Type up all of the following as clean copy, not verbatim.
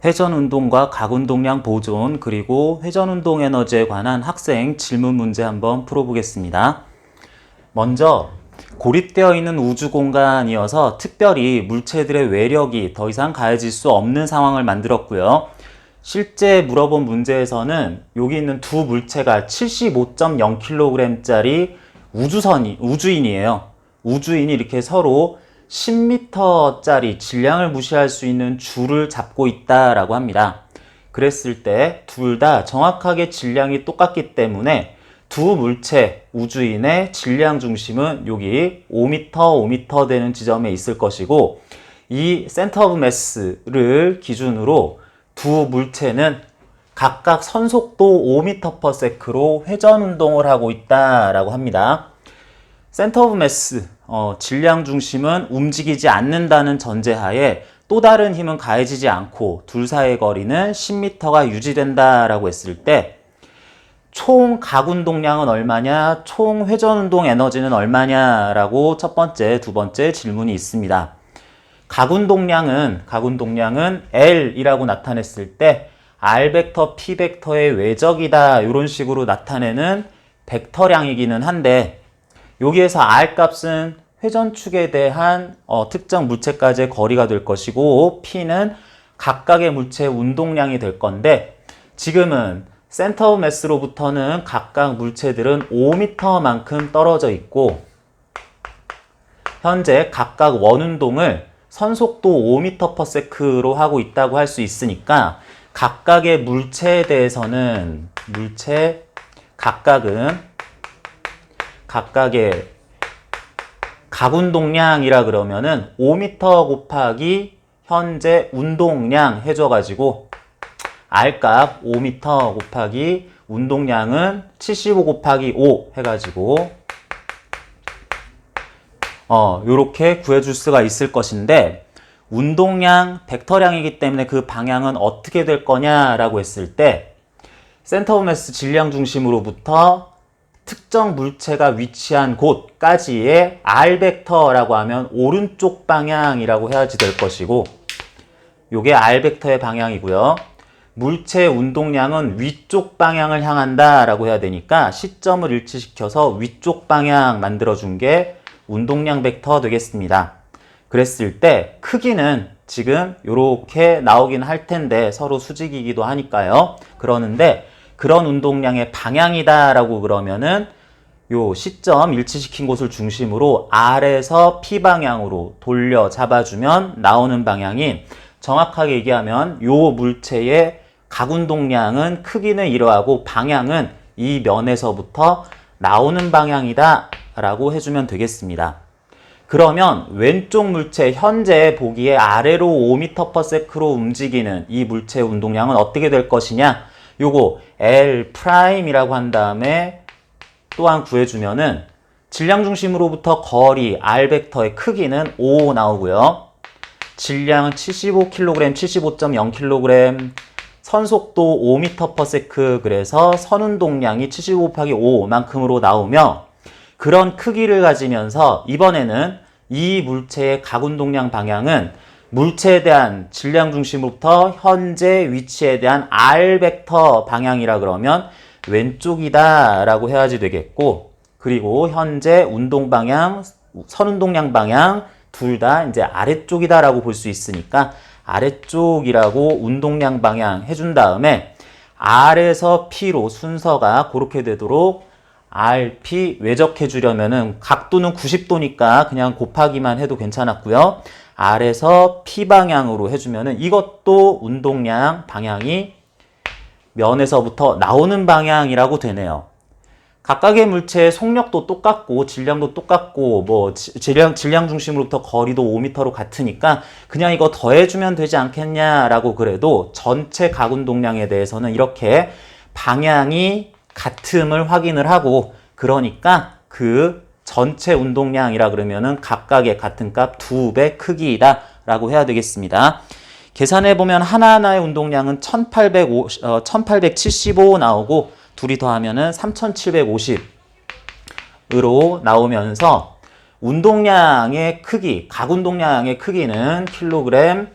회전운동과 각운동량 보존 그리고 회전운동 에너지에 관한 학생 질문 문제 한번 풀어보겠습니다. 먼저 고립되어 있는 우주 공간이어서 특별히 물체들의 외력이 더 이상 가해질 수 없는 상황을 만들었고요. 실제 물어본 문제에서는 여기 있는 두 물체가 75.0kg짜리 우주인이에요. 우주인이 이렇게 서로 10m짜리 질량을 무시할 수 있는 줄을 잡고 있다라고 합니다. 그랬을 때 둘 다 정확하게 질량이 똑같기 때문에 두 물체 우주인의 질량 중심은 여기 5m, 5m 되는 지점에 있을 것이고, 이 센터 오브 매스를 기준으로 두 물체는 각각 선속도 5m/s로 회전 운동을 하고 있다라고 합니다. 센터 오브 매스, 질량 중심은 움직이지 않는다는 전제하에 또 다른 힘은 가해지지 않고 둘 사이의 거리는 10m가 유지된다라고 했을 때 총 각운동량은 얼마냐, 총 회전운동 에너지는 얼마냐라고 첫 번째, 두 번째 질문이 있습니다. 각운동량은 L이라고 나타냈을 때 R 벡터, P 벡터의 외적이다 이런 식으로 나타내는 벡터량이기는 한데, 여기에서 R 값은 회전축에 대한 특정 물체까지의 거리가 될 것이고, P는 각각의 물체의 운동량이 될 건데, 지금은 센터 오브 매스로부터는 각각 물체들은 5m만큼 떨어져 있고, 현재 각각 원운동을 선속도 5m/s로 하고 있다고 할 수 있으니까 각각의 물체에 대해서는 각각의 각운동량이라 그러면은 5m 곱하기 현재 운동량 해줘가지고 R값 5m 곱하기 운동량은 75 곱하기 5 해가지고 요렇게 구해줄 수가 있을 것인데, 운동량 벡터량이기 때문에 그 방향은 어떻게 될 거냐라고 했을 때 센터 오브 매스 질량 중심으로부터 특정 물체가 위치한 곳까지의 R 벡터라고 하면 오른쪽 방향이라고 해야지 될 것이고, 요게 R 벡터의 방향이고요. 물체의 운동량은 위쪽 방향을 향한다 라고 해야 되니까 시점을 일치시켜서 위쪽 방향 만들어준 게 운동량 벡터 되겠습니다. 그랬을 때 크기는 지금 이렇게 나오긴 할 텐데 서로 수직이기도 하니까요. 그러는데 그런 운동량의 방향이다 라고 그러면은 요 시점 일치시킨 곳을 중심으로 R에서 P 방향으로 돌려 잡아주면 나오는 방향이, 정확하게 얘기하면 요 물체의 각운동량은 크기는 이러하고 방향은 이 면에서부터 나오는 방향이다 라고 해주면 되겠습니다. 그러면 왼쪽 물체 현재 보기에 아래로 5m/s로 움직이는 이 물체의 운동량은 어떻게 될 것이냐, 요거 L'이라고 한 다음에 또한 구해주면은 질량 중심으로부터 거리 R 벡터의 크기는 5 나오고요. 질량은 75kg, 75.0kg, 선속도 5m/s, 그래서 선운동량이 75 곱하기 5만큼으로 나오며, 그런 크기를 가지면서 이번에는 이 물체의 각운동량 방향은 물체에 대한 질량 중심부터 현재 위치에 대한 R 벡터 방향이라 그러면 왼쪽이다 라고 해야지 되겠고, 그리고 현재 운동 방향, 선운동량 방향 둘 다 이제 아래쪽이다 라고 볼 수 있으니까 아래쪽이라고 운동량 방향 해준 다음에 R에서 P로 순서가 그렇게 되도록 RP 외적해 주려면은 각도는 90도니까 그냥 곱하기만 해도 괜찮았고요. R에서 P 방향으로 해주면은 이것도 운동량 방향이 면에서부터 나오는 방향이라고 되네요. 각각의 물체의 속력도 똑같고 질량도 똑같고 뭐 질량 중심으로부터 거리도 5m로 같으니까 그냥 이거 더해주면 되지 않겠냐라고 그래도 전체 각운동량에 대해서는 이렇게 방향이 같음을 확인을 하고, 그러니까 그 전체 운동량이라 그러면은 각각의 같은 값 2배 크기이다 라고 해야 되겠습니다. 계산해보면 하나하나의 운동량은 1875 나오고 둘이 더하면은 3750으로 나오면서 운동량의 크기, 각운동량의 크기는 킬로그램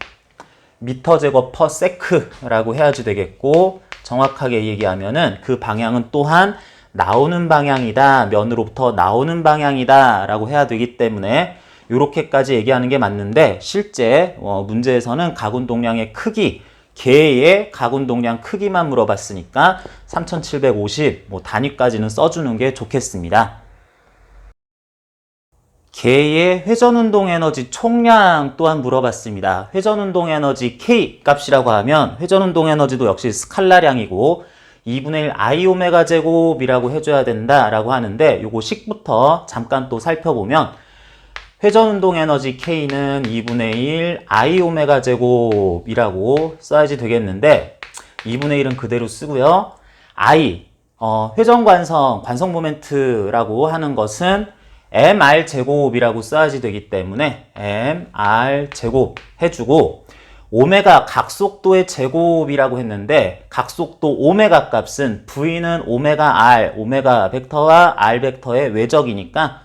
미터 제곱 퍼 세크라고 해야지 되겠고, 정확하게 얘기하면은 그 방향은 또한 나오는 방향이다, 면으로부터 나오는 방향이다 라고 해야 되기 때문에 이렇게까지 얘기하는 게 맞는데, 실제 문제에서는 가군동량의 크기, 개의 가군동량 크기만 물어봤으니까 3750 단위까지는 써주는 게 좋겠습니다. 개의 회전운동 에너지 총량 또한 물어봤습니다. 회전운동 에너지 K 값이라고 하면 회전운동 에너지도 역시 스칼라량이고 2분의 1 I 오메가 제곱이라고 해줘야 된다라고 하는데, 요거 식부터 잠깐 또 살펴보면 회전운동 에너지 K는 2분의 1 I 오메가 제곱이라고 써야지 되겠는데, 2분의 1은 그대로 쓰고요. I, 회전관성, 관성 모멘트라고 하는 것은 mr 제곱이라고 써야지 되기 때문에 mr 제곱 해주고, 오메가 각속도의 제곱이라고 했는데 각속도 오메가 값은 V는 오메가 R, 오메가 벡터와 R 벡터의 외적이니까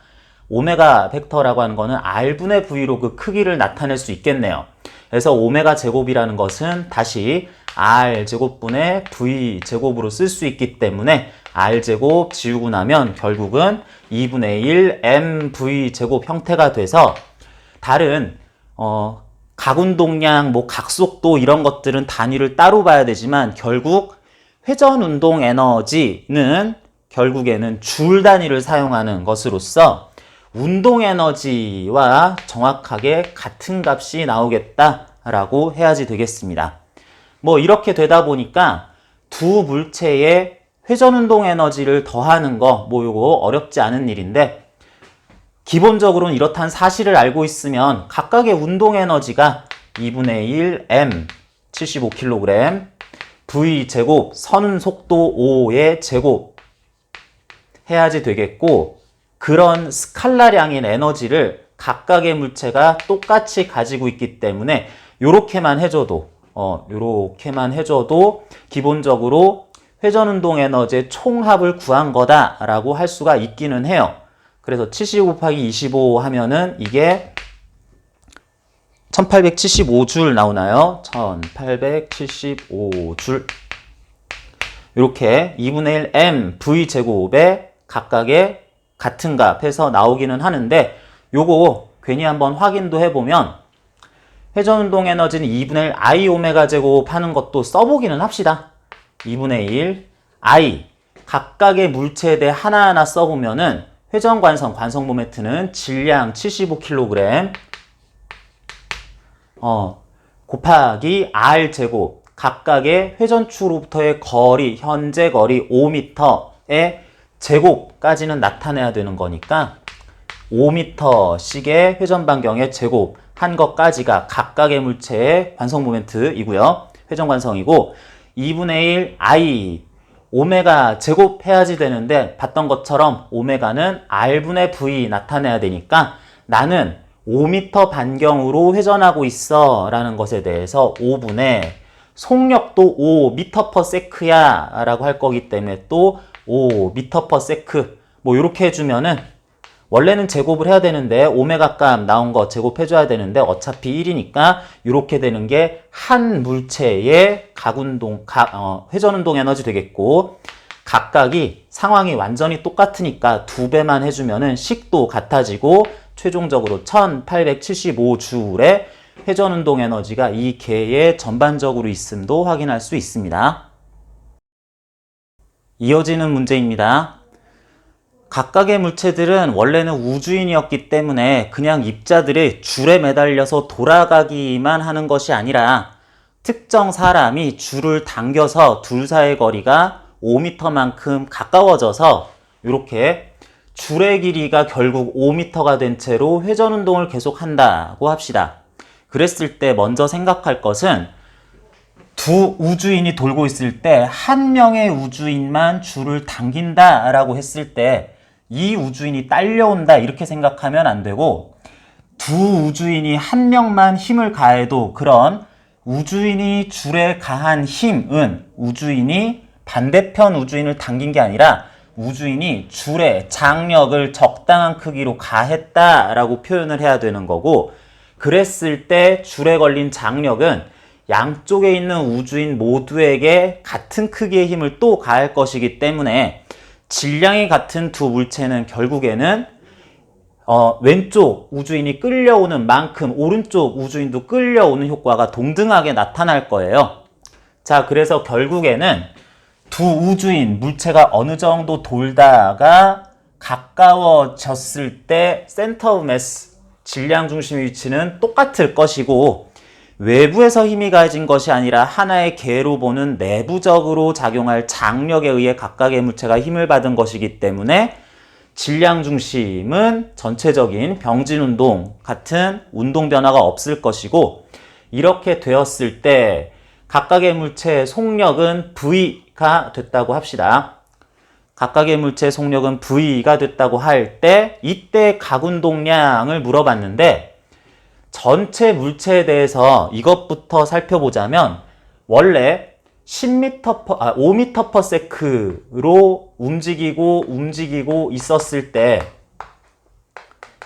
오메가 벡터라고 하는 거는 R분의 V로 그 크기를 나타낼 수 있겠네요. 그래서 오메가 제곱이라는 것은 다시 R 제곱분의 V 제곱으로 쓸 수 있기 때문에 R 제곱 지우고 나면 결국은 2분의 1 mv 제곱 형태가 돼서, 다른 가군동량, 각속도 이런 것들은 단위를 따로 봐야 되지만 결국 회전운동 에너지는 결국에는 줄 단위를 사용하는 것으로서 운동 에너지와 정확하게 같은 값이 나오겠다라고 해야지 되겠습니다. 이렇게 되다 보니까 두 물체의 회전운동 에너지를 더하는 거, 요거 어렵지 않은 일인데, 기본적으로는 이렇다는 사실을 알고 있으면 각각의 운동 에너지가 2분의 1 m 75kg v 제곱 선운 속도 5의 제곱 해야지 되겠고, 그런 스칼라량인 에너지를 각각의 물체가 똑같이 가지고 있기 때문에 요렇게만 해줘도 기본적으로 회전운동 에너지의 총합을 구한 거다라고 할 수가 있기는 해요. 그래서 70 곱하기 25 하면은 이게 1875줄 나오나요? 1875줄. 이렇게 2분의 1 m v 제곱에 각각의 같은 값 해서 나오기는 하는데, 요거 괜히 한번 확인도 해보면 회전운동 에너지는 2분의 1 I 오메가 제곱 하는 것도 써보기는 합시다. 2분의 1 I 각각의 물체에 대해 하나하나 써보면은 회전관성, 관성 모멘트는 질량 75kg 곱하기 R 제곱, 각각의 회전축으로부터의 거리, 현재 거리 5m의 제곱까지는 나타내야 되는 거니까 5m씩의 회전 반경의 제곱 한 것까지가 각각의 물체의 관성 모멘트이고요. 회전 관성이고, 2분의 1 I 오메가 제곱 해야지 되는데 봤던 것처럼 오메가는 R분의 V 나타내야 되니까 나는 5m 반경으로 회전하고 있어 라는 것에 대해서 5분의 속력도 5m/s야 라고 할 거기 때문에 또 5m/s 이렇게 해주면은, 원래는 제곱을 해야 되는데 오메가 값 나온 거 제곱해줘야 되는데 어차피 1이니까 이렇게 되는 게 한 물체의 회전운동 에너지 되겠고, 각각이 상황이 완전히 똑같으니까 2배만 해주면은 식도 같아지고 최종적으로 1875줄의 회전운동 에너지가 이 개의 전반적으로 있음도 확인할 수 있습니다. 이어지는 문제입니다. 각각의 물체들은 원래는 우주인이었기 때문에 그냥 입자들이 줄에 매달려서 돌아가기만 하는 것이 아니라 특정 사람이 줄을 당겨서 둘 사이의 거리가 5m만큼 가까워져서 이렇게 줄의 길이가 결국 5m가 된 채로 회전운동을 계속한다고 합시다. 그랬을 때 먼저 생각할 것은, 두 우주인이 돌고 있을 때 한 명의 우주인만 줄을 당긴다라고 했을 때 이 우주인이 딸려온다 이렇게 생각하면 안 되고, 두 우주인이 한 명만 힘을 가해도 그런 우주인이 줄에 가한 힘은 우주인이 반대편 우주인을 당긴 게 아니라 우주인이 줄에 장력을 적당한 크기로 가했다라고 표현을 해야 되는 거고, 그랬을 때 줄에 걸린 장력은 양쪽에 있는 우주인 모두에게 같은 크기의 힘을 또 가할 것이기 때문에 질량이 같은 두 물체는 결국에는 왼쪽 우주인이 끌려오는 만큼 오른쪽 우주인도 끌려오는 효과가 동등하게 나타날 거예요. 자, 그래서 결국에는 두 우주인 물체가 어느 정도 돌다가 가까워졌을 때 센터 오브 매스, 질량 중심의 위치는 똑같을 것이고, 외부에서 힘이 가해진 것이 아니라 하나의 개로 보는 내부적으로 작용할 장력에 의해 각각의 물체가 힘을 받은 것이기 때문에 질량 중심은 전체적인 병진운동 같은 운동 변화가 없을 것이고, 이렇게 되었을 때 각각의 물체의 속력은 V가 됐다고 합시다. 각각의 물체의 속력은 V가 됐다고 할 때 이때 각운동량을 물어봤는데, 전체 물체에 대해서 이것부터 살펴보자면 원래 5m/s로 움직이고 있었을 때,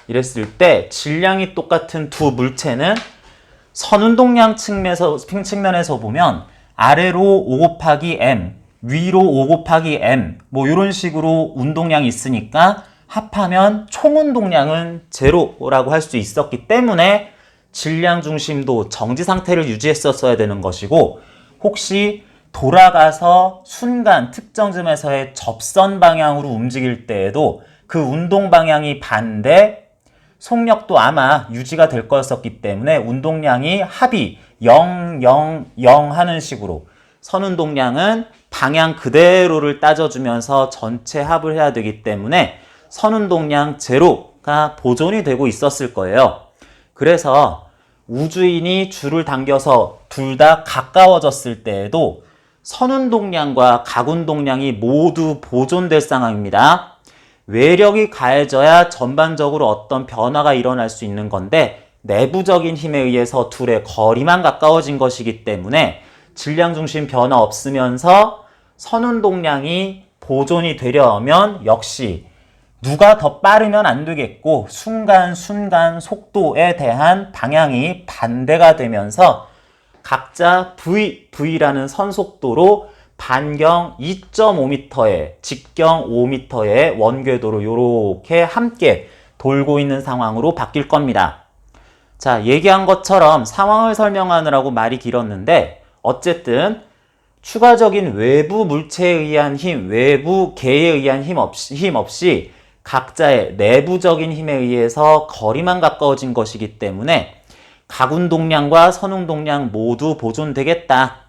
이랬을 때 질량이 똑같은 두 물체는 선운동량 측면에서 보면 아래로 5 곱하기 m, 위로 5 곱하기 m, 뭐 이런 식으로 운동량이 있으니까 합하면 총 운동량은 제로라고 할 수 있었기 때문에 질량 중심도 정지 상태를 유지했었어야 되는 것이고, 혹시 돌아가서 순간 특정 점에서의 접선 방향으로 움직일 때에도 그 운동 방향이 반대, 속력도 아마 유지가 될 거였었기 때문에 운동량이 합이 0, 0, 0 하는 식으로 선운동량은 방향 그대로를 따져주면서 전체 합을 해야 되기 때문에 선운동량 제로가 보존이 되고 있었을 거예요. 그래서 우주인이 줄을 당겨서 둘 다 가까워졌을 때에도 선운동량과 각운동량이 모두 보존될 상황입니다. 외력이 가해져야 전반적으로 어떤 변화가 일어날 수 있는 건데, 내부적인 힘에 의해서 둘의 거리만 가까워진 것이기 때문에 질량 중심 변화 없으면서 선운동량이 보존이 되려면 역시 누가 더 빠르면 안 되겠고, 순간 속도에 대한 방향이 반대가 되면서 각자 V라는 선속도로 반경 2.5m에 직경 5m의 원궤도로 이렇게 함께 돌고 있는 상황으로 바뀔 겁니다. 자, 얘기한 것처럼 상황을 설명하느라고 말이 길었는데, 어쨌든 추가적인 외부 물체에 의한 힘, 외부 개에 의한 힘 없이 각자의 내부적인 힘에 의해서 거리만 가까워진 것이기 때문에 각운동량과 선운동량 모두 보존되겠다.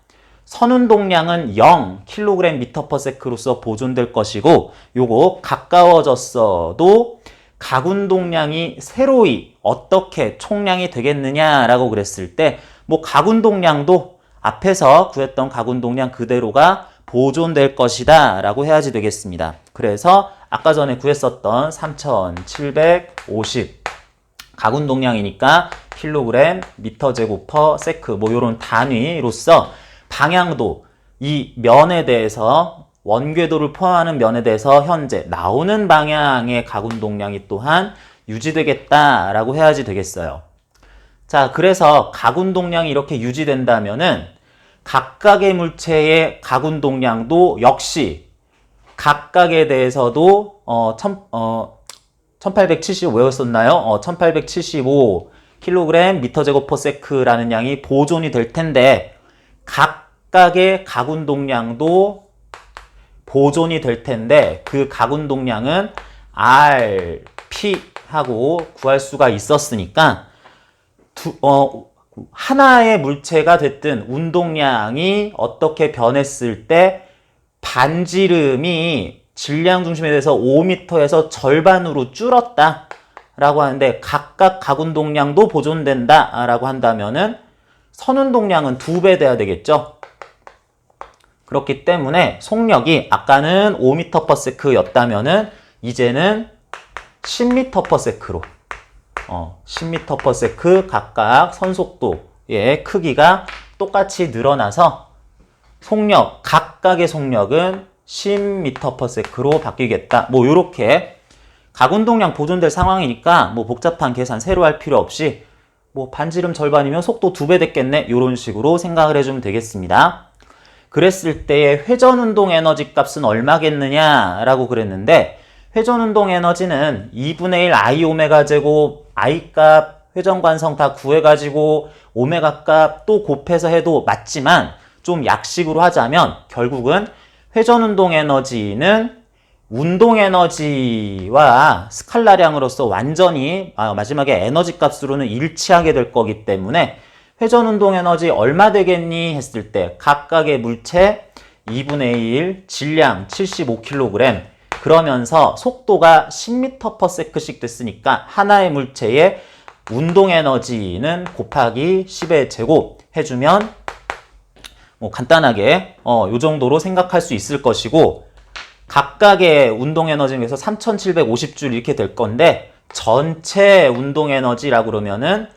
선운동량은 0 kg/ms로서 보존될 것이고, 요거 가까워졌어도 각운동량이 새로이 어떻게 총량이 되겠느냐라고 그랬을 때, 뭐 각운동량도 앞에서 구했던 각운동량 그대로가 보존될 것이다 라고 해야지 되겠습니다. 그래서 아까 전에 구했었던 3750 각운동량이니까 킬로그램, 미터 제곱 퍼 세크, 뭐 요런 단위로서 방향도 이 면에 대해서, 원궤도를 포함하는 면에 대해서 현재 나오는 방향의 각운동량이 또한 유지되겠다라고 해야지 되겠어요. 자, 그래서 각운동량이 이렇게 유지된다면은 각각의 물체의 각운동량도 역시 각각에 대해서도 1875 외웠었나요? 1875 kg 미터 제곱 퍼 세크라는 양이 보존이 될 텐데, 각각의 각운동량도 보존이 될 텐데, 그 각운동량은 RP하고 구할 수가 있었으니까 하나의 물체가 됐든 운동량이 어떻게 변했을 때 반지름이 질량 중심에 대해서 5m에서 절반으로 줄었다 라고 하는데, 각각 각운동량도 보존된다 라고 한다면은 선운동량은 2배 돼야 되겠죠. 그렇기 때문에 속력이 아까는 5m/s 였다면은 이제는 10m/s로 10m/s 각각 선속도의 크기가 똑같이 늘어나서 속력, 각각의 속력은 10m/s로 바뀌겠다. 뭐 요렇게 각운동량 보존될 상황이니까 뭐 복잡한 계산 새로 할 필요 없이 뭐 반지름 절반이면 속도 2배 됐겠네. 이런 식으로 생각을 해주면 되겠습니다. 그랬을 때의 회전운동 에너지 값은 얼마겠느냐라고 그랬는데 회전운동 에너지는 2분의 1 I 오메가 제곱 I 값 회전관성 다 구해가지고 오메가 값 또 곱해서 해도 맞지만 좀 약식으로 하자면 결국은 회전운동 에너지는 운동 에너지와 스칼라량으로서 완전히 마지막에 에너지 값으로는 일치하게 될 거기 때문에 회전운동 에너지 얼마 되겠니 했을 때 각각의 물체 2분의 1 질량 75kg 그러면서 속도가 10m/s씩 됐으니까 하나의 물체의 운동 에너지는 곱하기 10의 제곱 해주면 뭐 간단하게 요 정도로 생각할 수 있을 것이고 각각의 운동 에너지는 그래서 3750줄 이렇게 될 건데 전체 운동 에너지라고 그러면은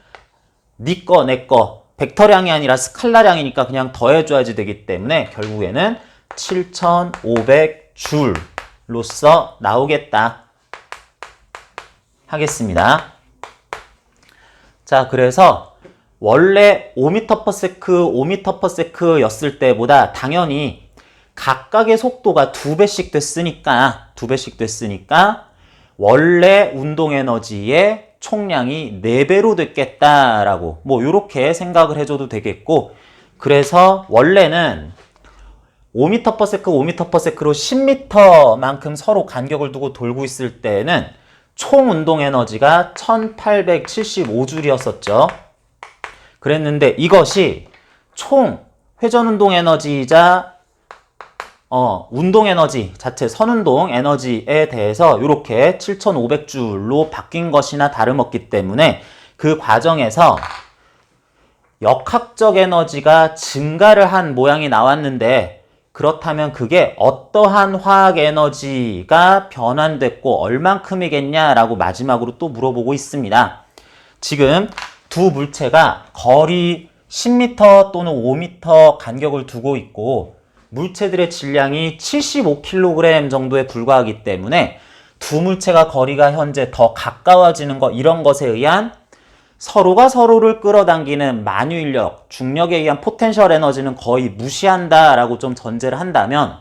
니 거, 내 거 벡터량이 아니라 스칼라량이니까 그냥 더해줘야지 되기 때문에 결국에는 7500줄로서 나오겠다 하겠습니다. 자, 그래서 원래 5m/s, 5m/s 였을 때보다 당연히 각각의 속도가 2배씩 됐으니까 원래 운동 에너지의 총량이 4배로 됐겠다라고 뭐 이렇게 생각을 해줘도 되겠고 그래서 원래는 5m/s, 5m/s로 10m만큼 서로 간격을 두고 돌고 있을 때는 총 운동 에너지가 1875줄이었었죠. 그랬는데 이것이 총 회전 운동 에너지이자 운동 에너지 자체 선운동 에너지에 대해서 이렇게 7500줄로 바뀐 것이나 다름없기 때문에 그 과정에서 역학적 에너지가 증가를 한 모양이 나왔는데 그렇다면 그게 어떠한 화학 에너지가 변환됐고 얼만큼이겠냐라고 마지막으로 또 물어보고 있습니다. 지금 두 물체가 거리 10m 또는 5m 간격을 두고 있고 물체들의 질량이 75kg 정도에 불과하기 때문에 두 물체가 거리가 현재 더 가까워지는 것 이런 것에 의한 서로가 서로를 끌어당기는 만유인력, 중력에 의한 포텐셜 에너지는 거의 무시한다라고 좀 전제를 한다면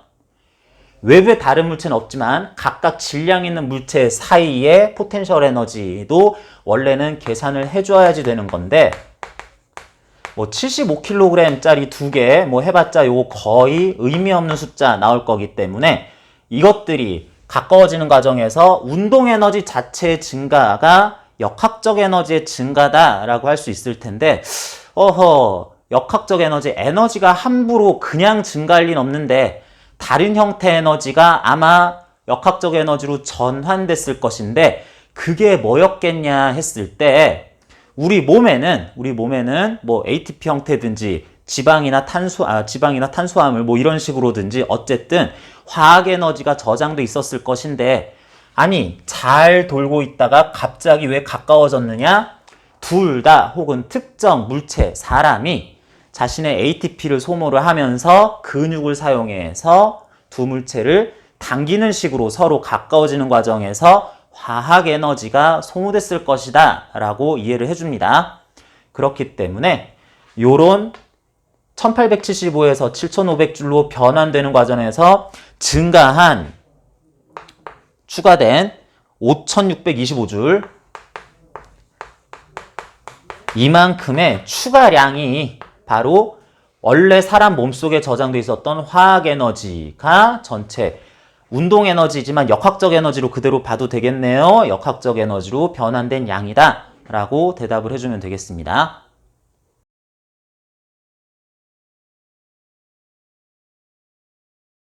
외부에 다른 물체는 없지만 각각 질량 있는 물체 사이의 포텐셜 에너지도 원래는 계산을 해줘야지 되는 건데 뭐 75kg짜리 두 개 뭐 해봤자 요거 거의 의미 없는 숫자 나올 거기 때문에 이것들이 가까워지는 과정에서 운동 에너지 자체의 증가가 역학적 에너지의 증가다라고 할 수 있을 텐데 역학적 에너지가 함부로 그냥 증가할 리는 없는데 다른 형태의 에너지가 아마 역학적 에너지로 전환됐을 것인데 그게 뭐였겠냐 했을 때 우리 몸에는 뭐 ATP 형태든지 지방이나 탄수화물 뭐 이런 식으로든지 어쨌든 화학 에너지가 저장돼 있었을 것인데 아니 잘 돌고 있다가 갑자기 왜 가까워졌느냐? 둘 다 혹은 특정 물체, 사람이 자신의 ATP를 소모를 하면서 근육을 사용해서 두 물체를 당기는 식으로 서로 가까워지는 과정에서 화학 에너지가 소모됐을 것이다 라고 이해를 해줍니다. 그렇기 때문에 요런 1875에서 7500줄로 변환되는 과정에서 추가된 5625줄 이만큼의 추가량이 바로 원래 사람 몸속에 저장돼 있었던 화학 에너지가 전체 운동 에너지지만 역학적 에너지로 그대로 봐도 되겠네요. 역학적 에너지로 변환된 양이다 라고 대답을 해주면 되겠습니다.